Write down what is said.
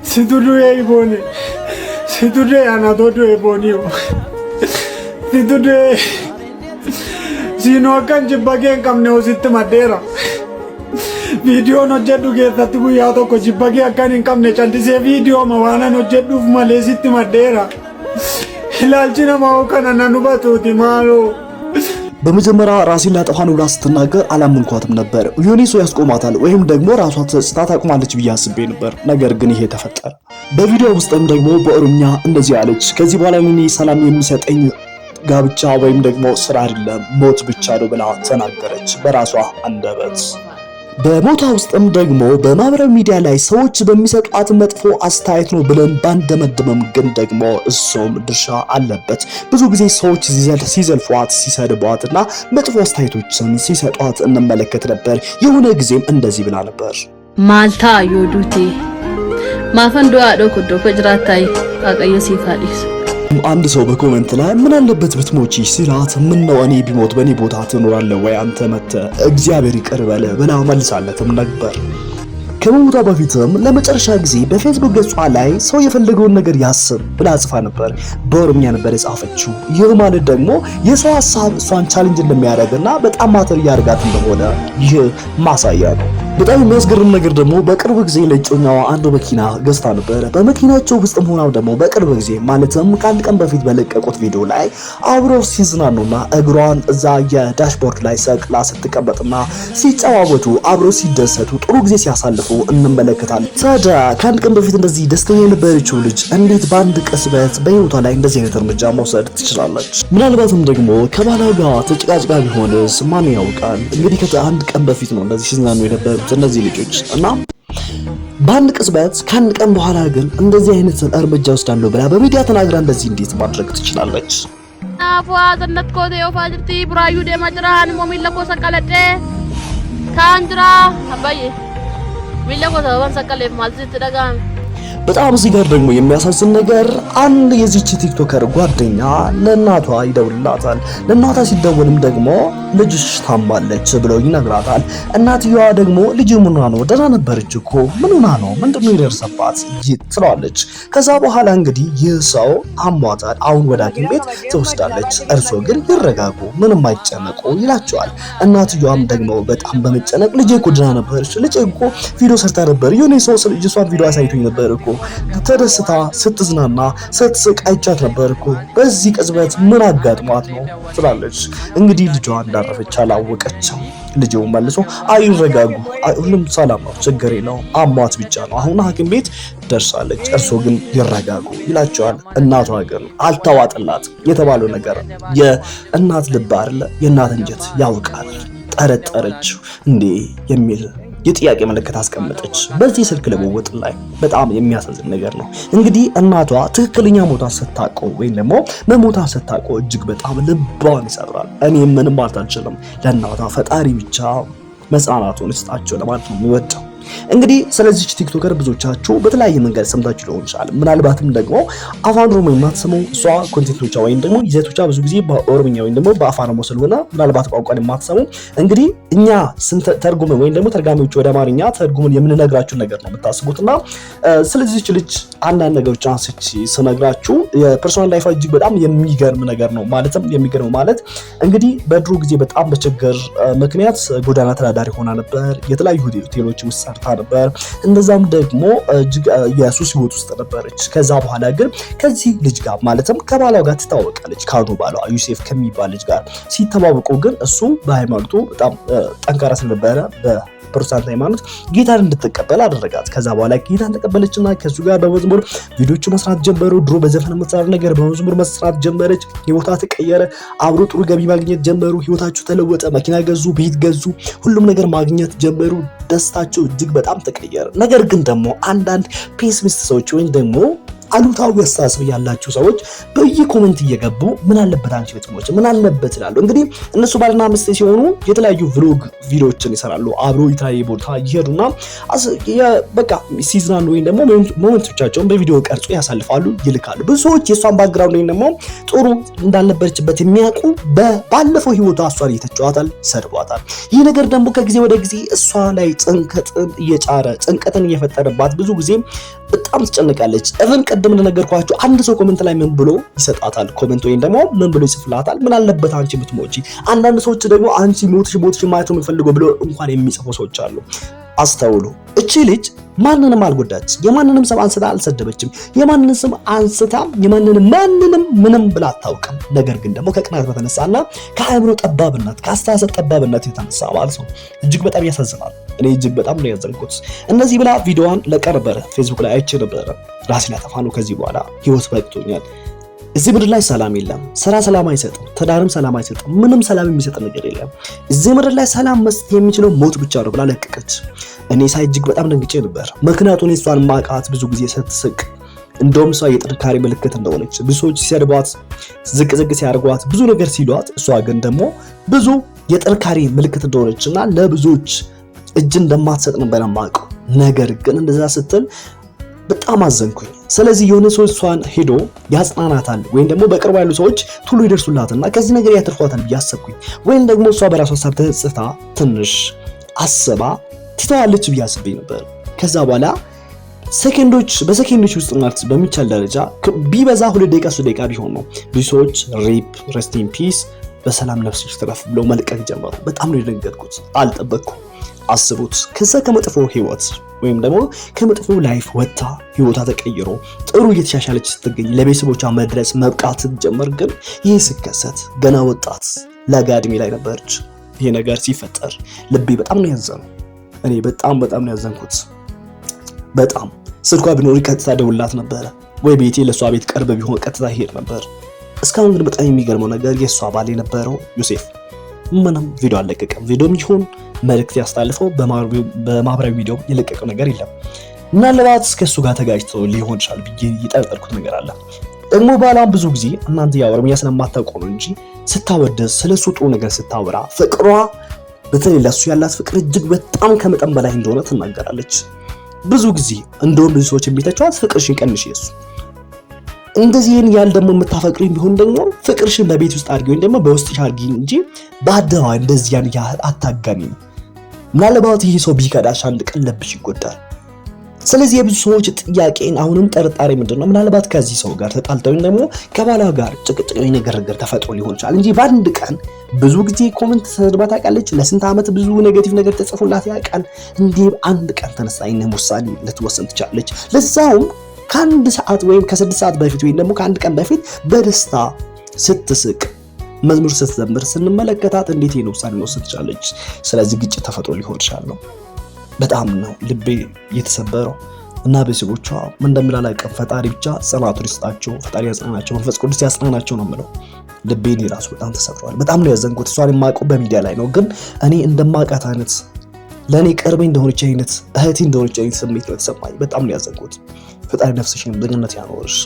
Situdue ibone. Situdue anatodo iboniyo. Situdue sino kan jibbageen qabne ositti maddeera. Viidiyoon hojjedhu keessatti guyyaa tokko jibbagee akkan hin qabne callisee viidiyoo waanan hojjedhuuf malee sitti maddeera. Ilaalchi namaa kana nan hubatuuti maaloo. በመጀመሪያ ራሴን ላጠፋ ነው ብላ ስትናገር አላመንኳትም ነበር። ዮኒ ሰው ያስቆማታል ወይም ደግሞ ራሷ ተጽታ ታቆማለች ብዬ አስቤ ነበር። ነገር ግን ይሄ ተፈጠረ። በቪዲዮ ውስጥም ደግሞ በኦሮምኛ እንደዚህ አለች። ከዚህ በኋላ እኔ ሰላም የሚሰጠኝ ጋብቻ ወይም ደግሞ ስራ አይደለም ሞት ብቻ ነው ብላ ተናገረች በራሷ አንደበት። በሞታ ውስጥም ደግሞ በማህበራዊ ሚዲያ ላይ ሰዎች በሚሰጧት መጥፎ አስተያየት ነው ብለን ባንደመድመም ግን ደግሞ እሱም ድርሻ አለበት። ብዙ ጊዜ ሰዎች ሲዘልፏት ሲሰድቧትና መጥፎ አስተያየቶችን ሲሰጧት እንመለከት ነበር። የሆነ ጊዜም እንደዚህ ብላ ነበር። ማልታ ዮዱቴ ማፈንዶ አዶ ኩዶ ፈጅራታይ አቀየ ሲፋዲስ አንድ ሰው በኮሜንት ላይ ምን አለበት ብትሞቺ ሲላት ምን ነው እኔ ቢሞት በኔ ቦታ ትኖራለህ ወይ አንተ መተ እግዚአብሔር ይቅር በለ ብላ መልሳለትም ነበር። ከሞቷ በፊትም ለመጨረሻ ጊዜ በፌስቡክ ገጿ ላይ ሰው የፈለገውን ነገር ያስብ ብላ ጽፋ ነበር። በኦሮምኛ ነበር የጻፈችው። ይህ ማለት ደግሞ የሰው ሐሳብ እሷን ቻሌንጅ እንደሚያደርግና በጣም ማተር ያርጋት እንደሆነ ይህ ማሳያ ነው። በጣም የሚያስገርም ነገር ደግሞ በቅርብ ጊዜ ለጮኛዋ አንድ መኪና ገዝታ ነበር። በመኪናቸው ውስጥም ሆናው ደግሞ በቅርብ ጊዜ ማለትም ከአንድ ቀን በፊት በለቀቁት ቪዲዮ ላይ አብረው ሲዝናኑና እግሯን እዛ የዳሽቦርድ ላይ ሰቅላ ስትቀመጥና ሲጨዋወቱ አብረው ሲደሰቱ ጥሩ ጊዜ ሲያሳልፉ እንመለከታለን። ታዲያ ከአንድ ቀን በፊት እንደዚህ ደስተኛ የነበረችው ልጅ እንዴት በአንድ ቅጽበት በህይወቷ ላይ እንደዚህ አይነት እርምጃ መውሰድ ትችላለች? ምናልባትም ደግሞ ከባሏ ጋር ተጨቃጭቃ ቢሆንስ ማን ያውቃል? እንግዲህ ከአንድ ቀን በፊት ነው እንደዚህ ሲዝናኑ የነበሩ እነዚህ ልጆች እና በአንድ ቅጽበት ከአንድ ቀን በኋላ ግን እንደዚህ አይነት እርምጃ ወስዳለሁ ብላ በሚዲያ ተናግራ እንደዚህ እንዴት ማድረግ ትችላለች? አፏዘነት ኮቴ ኦፋጅርቲ ብራዩ ደማጅራን ሞሚለኮ ሰቀለደ ካንጅራ አባዬ ሚለኮ ሰበን ሰቀለ ማለት ተደጋም በጣም እዚህ ጋር ደግሞ የሚያሳዝን ነገር አንድ የዚች ቲክቶከር ጓደኛ ለእናቷ ይደውልላታል። ለእናቷ ሲደውልም ደግሞ ልጅሽ ታማለች ብለው ይነግራታል። እናትየዋ ደግሞ ልጅ ምን ሆና ነው? ደህና ነበረች እኮ ምን ሆና ነው? ምንድነው የደረሰባት ትለዋለች። ከዛ በኋላ እንግዲህ ይህ ሰው አሟታል፣ አሁን ወደ ሐኪም ቤት ትወስዳለች። እርሶ ግን ይረጋጉ፣ ምንም አይጨነቁ ይላቸዋል። እናትየዋም ደግሞ በጣም በመጨነቅ ልጄ እኮ ደህና ነበረች፣ ልጄ እኮ ቪዲዮ ሰርታ ነበር፣ የኔ ሰው ልጅቷን ቪዲዮ አሳይቶኝ ነበር እኮ ተደስታ ስትዝናና ስትስቅ አይቻት ነበር እኮ በዚህ ቅጽበት ምን አጋጥሟት ነው ትላለች። እንግዲህ ልጇ እንዳረፈች አላወቀችም። ልጅው መልሶ አይረጋጉ፣ ሁሉም ሰላም ነው፣ ችግር የለውም፣ አሟት ብቻ ነው፣ አሁን ሐኪም ቤት ደርሳለች፣ እርሶ ግን ይረጋጉ ይላቸዋል። እናቷ ግን አልተዋጥላት። የተባለው ነገር የእናት ልብ አይደለ የእናት እንጀት ያውቃል። ጠረጠረችው እንዴ የሚል የጥያቄ ምልክት አስቀመጠች በዚህ ስልክ ልውውጥ ላይ። በጣም የሚያሳዝን ነገር ነው። እንግዲህ እናቷ ትክክለኛ ሞቷን ስታውቀው ወይም ደግሞ መሞቷን ስታውቀው እጅግ በጣም ልቧን ይሰብራል። እኔ ምንም ማለት አልችልም። ለእናቷ ፈጣሪ ብቻ መጽናናቱን ይስጣቸው ለማለት ነው የሚወጣው። እንግዲህ ስለዚህ ቲክቶከር ብዙዎቻችሁ በተለያየ መንገድ ሰምታችሁ ሊሆን ይችላል። ምናልባትም ደግሞ አፋን ኦሮሞ የማትሰሙ እሷ ኮንቴንቶቿ ወይም ደግሞ ይዘቶቿ ብዙ ጊዜ በኦሮምኛ ወይም ደግሞ በአፋን ኦሮሞ ስለሆነ ምናልባት ቋንቋን የማትሰሙ እንግዲህ እኛ ተርጉመን ወይም ደግሞ ተርጋሚዎች ወደ አማርኛ ተርጉመን የምንነግራችሁ ነገር ነው የምታስቡትና ስለዚህ ልጅ አንዳንድ ነገሮች አንስቼ ስነግራችሁ የፐርሶናል ላይፍ እጅግ በጣም የሚገርም ነገር ነው። ማለትም የሚገርም ማለት እንግዲህ በድሮ ጊዜ በጣም በችግር ምክንያት ጎዳና ተዳዳሪ ሆና ነበር። የተለያዩ ሆቴሎች ውስጥ ሰርታ ነበር። እንደዛም ደግሞ የሱስ ህይወት ውስጥ ነበረች። ከዛ በኋላ ግን ከዚህ ልጅ ጋር ማለትም ከባሏ ጋር ትታወቃለች። ካኑ ባሏ ዩሴፍ ከሚባል ልጅ ጋር ሲተዋወቁ ግን እሱ በሃይማኖቱ በጣም ጠንካራ ስለነበረ በፕሮቴስታንት ሃይማኖት ጌታን እንድትቀበል አደረጋት። ከዛ በኋላ ጌታን ተቀበለችና ከሱ ጋር በመዝሙር ቪዲዮዎች መስራት ጀመሩ። ድሮ በዘፈን መስራት ነገር በመዝሙር መስራት ጀመረች። ህይወቷ ተቀየረ። አብሮ ጥሩ ገቢ ማግኘት ጀመሩ። ህይወታቸው ተለወጠ። መኪና ገዙ፣ ቤት ገዙ፣ ሁሉም ነገር ማግኘት ጀመሩ። ደስታቸው እጅግ በጣም ተቀየረ። ነገር ግን ደግሞ አንዳንድ ፔሲሚስት ሰዎች ወይም ደግሞ አሉታዊ አስተሳሰብ ያላችሁ ሰዎች በየኮሜንት እየገቡ ምን አለበት አንቺ ብትሞች ምን አለበት ይላሉ። እንግዲህ እነሱ ባልና ሚስት ሲሆኑ የተለያዩ ቭሎግ ቪዲዮዎችን ይሰራሉ። አብሮ የተለያየ ቦታ ይሄዱና በቃ ሲዝናኑ ወይም ደግሞ ሞመንቶቻቸውን በቪዲዮ ቀርጾ ያሳልፋሉ፣ ይልካሉ። ብዙ ሰዎች የሷን ባክግራውንድ ወይም ደግሞ ጥሩ እንዳልነበረችበት የሚያውቁ ባለፈው ህይወቷ እሷን እየተጫወታል፣ ሰድቧታል። ይህ ነገር ደግሞ ከጊዜ ወደ ጊዜ እሷ ላይ ጭንቀትን እየፈጠረባት ብዙ ጊዜ በጣም ትጨነቃለች። እብን ቀደም እንደነገርኳችሁ አንድ ሰው ኮሜንት ላይ ምን ብሎ ይሰጣታል? ኮሜንት ወይም ደግሞ ምን ብሎ ይጽፍላታል? ምን አለበት አንቺ ብትሞቺ። አንዳንድ ሰዎች ደግሞ አንቺ ሞትሽ ማየት ነው የሚፈልገው ብሎ እንኳን የሚጽፉ ሰዎች አሉ። አስተውሉ። እቺ ልጅ ማንንም አልጎዳች፣ የማንንም ስም አንስታ አልሰደበችም፣ የማንንም ስም አንስታ ማንንም ምንም ብላ አታውቅም። ነገር ግን ደግሞ ከቅናት በተነሳና ከአእምሮ ጠባብነት ከአስተሳሰብ ጠባብነት የተነሳ ማለት ነው እጅግ በጣም ያሳዝናል። እኔ እጅግ በጣም ነው ያዘንኩት። እነዚህ ብላ ቪዲዮዋን ለቀ ነበረ ፌስቡክ ላይ አይቼ ነበረ። ራሴን ላጠፋ ነው ከዚህ በኋላ ህይወት በቅቶኛል። እዚህ ምድር ላይ ሰላም የለም። ስራ ሰላም አይሰጥም፣ ትዳርም ሰላም አይሰጥም፣ ምንም ሰላም የሚሰጥ ነገር የለም። እዚህ ምድር ላይ ሰላም መስጠት የሚችለው ሞት ብቻ ነው ብላ ለቀቀች። እኔ ሳይ እጅግ በጣም ደንግጬ ነበር። ምክንያቱም እሷን ማቃት ብዙ ጊዜ ስትስቅ እንደውም እሷ የጥንካሬ ምልክት እንደሆነች ብዙ ሰዎች ሲሰድቧት፣ ዝቅ ሲያደርጓት፣ ብዙ ነገር ሲሏት፣ እሷ ግን ደግሞ ብዙ የጥንካሬ ምልክት እንደሆነችና ለብዙዎች እጅ እንደማትሰጥ ነበር የማውቀው። ነገር ግን እንደዛ ስትል በጣም አዘንኩኝ። ስለዚህ የሆነ ሰው እሷን ሄዶ ያጽናናታል ወይም ደግሞ በቅርቡ ያሉ ሰዎች ቶሎ ይደርሱላትና ከዚህ ነገር ያተርፏታል ብዬ አሰብኩኝ። ወይም ደግሞ እሷ በራሷ ሀሳብ ተጽታ ትንሽ አስባ ትተዋለች ብዬ አስቤ ነበር። ከዛ በኋላ በሰከንዶች ውስጥ ማለት በሚቻል ደረጃ ቢበዛ 2 ደቂቃ 3 ደቂቃ ቢሆን ነው ብዙ ሰዎች ሪፕ ሬስት ኢን ፒስ በሰላም ነፍስሽ ትረፍ ብለው መልቀቅ ጀመሩ። በጣም ነው የደነገጥኩት፣ አልጠበቅኩም። አስቡት፣ ከዛ ከመጥፎ ህይወት ወይም ደግሞ ከመጥፎ ላይፍ ወጣ ህይወቷ ተቀይሮ ጥሩ እየተሻሻለች ስትገኝ ለቤተሰቦቿ መድረስ መብቃት ጀመር። ግን ይህ ሲከሰት ገና ወጣት ለጋ እድሜ ላይ ነበረች። ይሄ ነገር ሲፈጠር ልቤ በጣም ነው ያዘነው። እኔ በጣም ነው ያዘንኩት። በጣም ስልኳ ቢኖር ቀጥታ ደውላት ነበረ ወይ ቤቴ ለሷ ቤት ቅርብ ቢሆን ቀጥታ ሄድ ነበር። እስካሁን ግን በጣም የሚገርመው ነገር የሷ ባል የነበረው ዮሴፍ ምንም ቪዲዮ አልለቀቀም። ቪዲዮም ይሁን መልእክት ያስተላልፈው በማህበራዊ ሚዲያው የለቀቀው ነገር የለም። ምናልባት ከሱ ጋር ተጋጭቶ ሊሆን ይችላል ብዬ የጠረጠርኩት ነገር አለ። ደግሞ ባላም ብዙ ጊዜ እናንተ ኦሮምኛ ስለማታውቁ ነው እንጂ ስታወደስ ስለሱ ጥሩ ነገር ስታወራ ፍቅሯ በተለይ ለሱ ያላት ፍቅር እጅግ በጣም ከመጠን በላይ እንደሆነ ትናገራለች። ብዙ ጊዜ እንደውም ብዙ ሰዎች የሚተቿት ፍቅርሽን ቀንሽ የሱ እንደዚህን ያል ደግሞ የምታፈቅሪኝ ቢሆን ደግሞ ፍቅርሽን በቤት ውስጥ አድርጊ ወይም ደግሞ በውስጥሽ አድርጊ እንጂ በአደባባይ እንደዚህ ያን ያህል አታጋኒ። ምናልባት ይሄ ሰው ቢከዳሽ አንድ ቀን ልብሽ ይጎዳል። ስለዚህ የብዙ ሰዎች ጥያቄን አሁንም ጠርጣሪ ምንድነው ምናልባት ከዚህ ሰው ጋር ተጣልተው ወይም ደግሞ ከባሏ ጋር ጭቅጭቅ ነገር ተፈጥሮ ሊሆን ይችላል እንጂ በአንድ ቀን ብዙ ጊዜ ኮሜንት ተሰድባ ታውቃለች። ለስንት ዓመት ብዙ ኔጌቲቭ ነገር ተጽፎላት ያውቃል። እንዴ አንድ ቀን ተነሳይነ ውሳኔ ልትወስን ትችላለች። ለዛውም ከአንድ ሰዓት ወይም ከ6 ሰዓት በፊት ወይም ደግሞ ከአንድ ቀን በፊት በደስታ ስትስቅ መዝሙር ስትዘምር ስንመለከታት እንዴት ይሄን ውሳኔ መውሰድ ትችላለች? ስለዚህ ግጭት ተፈጥሮ ሊሆን ይችላል ነው። በጣም ነው ልቤ የተሰበረው እና ቤተሰቦቿ ምን እንደምላላቀም ፈጣሪ ብቻ ጽናቱን ይስጣቸው፣ ፈጣሪ ያጽናናቸው፣ መንፈስ ቅዱስ ያጽናናቸው ነው የምለው። ልቤን ራሱ በጣም ተሰብሯል። በጣም ነው ያዘንኩት። እሷን የማውቀው በሚዲያ ላይ ነው፣ ግን እኔ እንደማውቃት አይነት ለእኔ ቅርቤ እንደሆነች አይነት እህቴ እንደሆነች አይነት ስሜት ነው የተሰማኝ። በጣም ነው ያዘንኩት። ፈጣሪ ነፍስሽን በገነት ያኖርሽ።